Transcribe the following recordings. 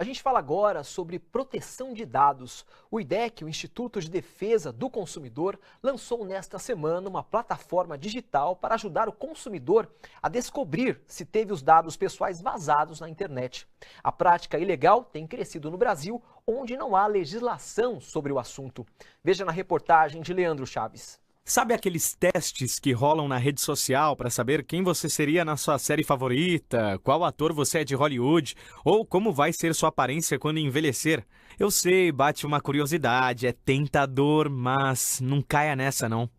A gente fala agora sobre proteção de dados. O IDEC, o Instituto de Defesa do Consumidor, lançou nesta semana uma plataforma digital para ajudar o consumidor a descobrir se teve os dados pessoais vazados na internet. A prática ilegal tem crescido no Brasil, onde não há legislação sobre o assunto. Veja na reportagem de Leandro Chaves. Sabe aqueles testes que rolam na rede social para saber quem você seria na sua série favorita, qual ator você é de Hollywood ou como vai ser sua aparência quando envelhecer? Eu sei, bate uma curiosidade, é tentador, mas não caia nessa não.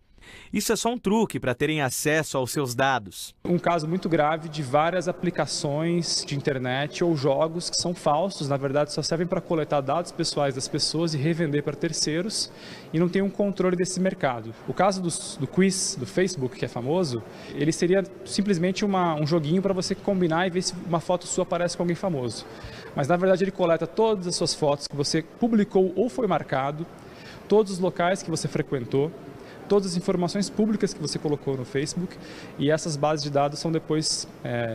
Isso é só um truque para terem acesso aos seus dados. Um caso muito grave de várias aplicações de internet ou jogos que são falsos, na verdade só servem para coletar dados pessoais das pessoas e revender para terceiros e não tem um controle desse mercado. O caso do quiz do Facebook, que é famoso, ele seria simplesmente um joguinho para você combinar e ver se uma foto sua aparece com alguém famoso. Mas na verdade ele coleta todas as suas fotos que você publicou ou foi marcado, todos os locais que você frequentou, todas as informações públicas que você colocou no Facebook e essas bases de dados são depois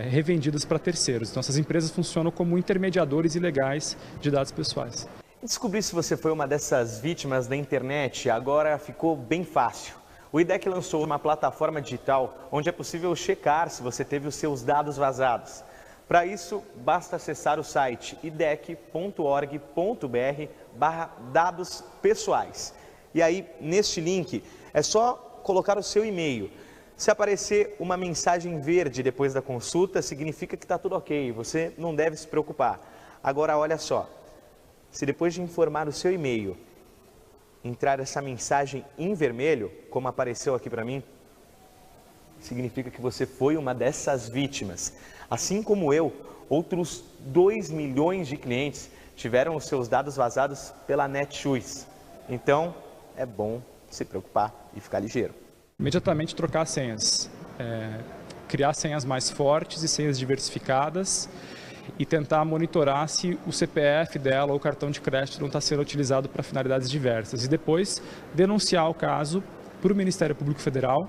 revendidas para terceiros. Então essas empresas funcionam como intermediadores ilegais de dados pessoais. Descobrir se você foi uma dessas vítimas da internet agora ficou bem fácil. O IDEC lançou uma plataforma digital onde é possível checar se você teve os seus dados vazados. Para isso, basta acessar o site idec.org.br/dados pessoais. E aí, neste link, é só colocar o seu e-mail. Se aparecer uma mensagem verde depois da consulta, significa que está tudo ok, você não deve se preocupar. Agora, olha só, se depois de informar o seu e-mail, entrar essa mensagem em vermelho, como apareceu aqui para mim, significa que você foi uma dessas vítimas. Assim como eu, outros 2 milhões de clientes tiveram os seus dados vazados pela Netshoes. Então, é bom se preocupar e ficar ligeiro. Imediatamente trocar as senhas, criar senhas mais fortes e senhas diversificadas e tentar monitorar se o CPF dela ou o cartão de crédito não está sendo utilizado para finalidades diversas. E depois denunciar o caso para o Ministério Público Federal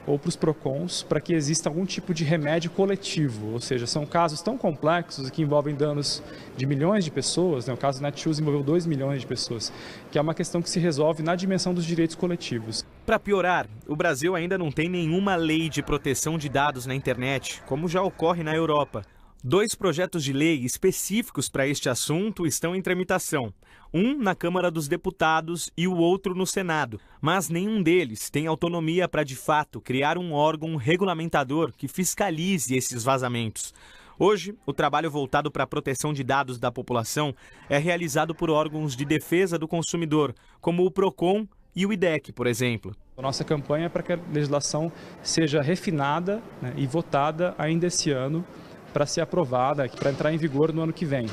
ou para os PROCONs para que exista algum tipo de remédio coletivo, ou seja, são casos tão complexos que envolvem danos de milhões de pessoas, né? O caso Netshoes envolveu 2 milhões de pessoas, que é uma questão que se resolve na dimensão dos direitos coletivos. Para piorar, o Brasil ainda não tem nenhuma lei de proteção de dados na internet, como já ocorre na Europa. 2 projetos de lei específicos para este assunto estão em tramitação. Um na Câmara dos Deputados e o outro no Senado. Mas nenhum deles tem autonomia para, de fato, criar um órgão regulamentador que fiscalize esses vazamentos. Hoje, o trabalho voltado para a proteção de dados da população é realizado por órgãos de defesa do consumidor, como o PROCON e o IDEC, por exemplo. A nossa campanha é para que a legislação seja refinada, né, e votada ainda esse ano, para ser aprovada, para entrar em vigor no ano que vem.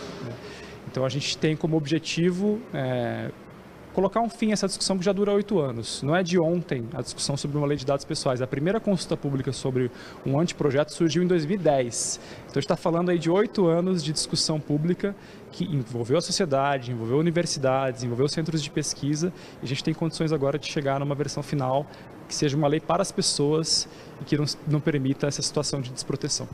Então a gente tem como objetivo colocar um fim a essa discussão que já dura 8 anos. Não é de ontem a discussão sobre uma lei de dados pessoais. A primeira consulta pública sobre um anteprojeto surgiu em 2010. Então a gente está falando aí de 8 anos de discussão pública que envolveu a sociedade, envolveu universidades, envolveu centros de pesquisa. E a gente tem condições agora de chegar numa versão final que seja uma lei para as pessoas e que não permita essa situação de desproteção.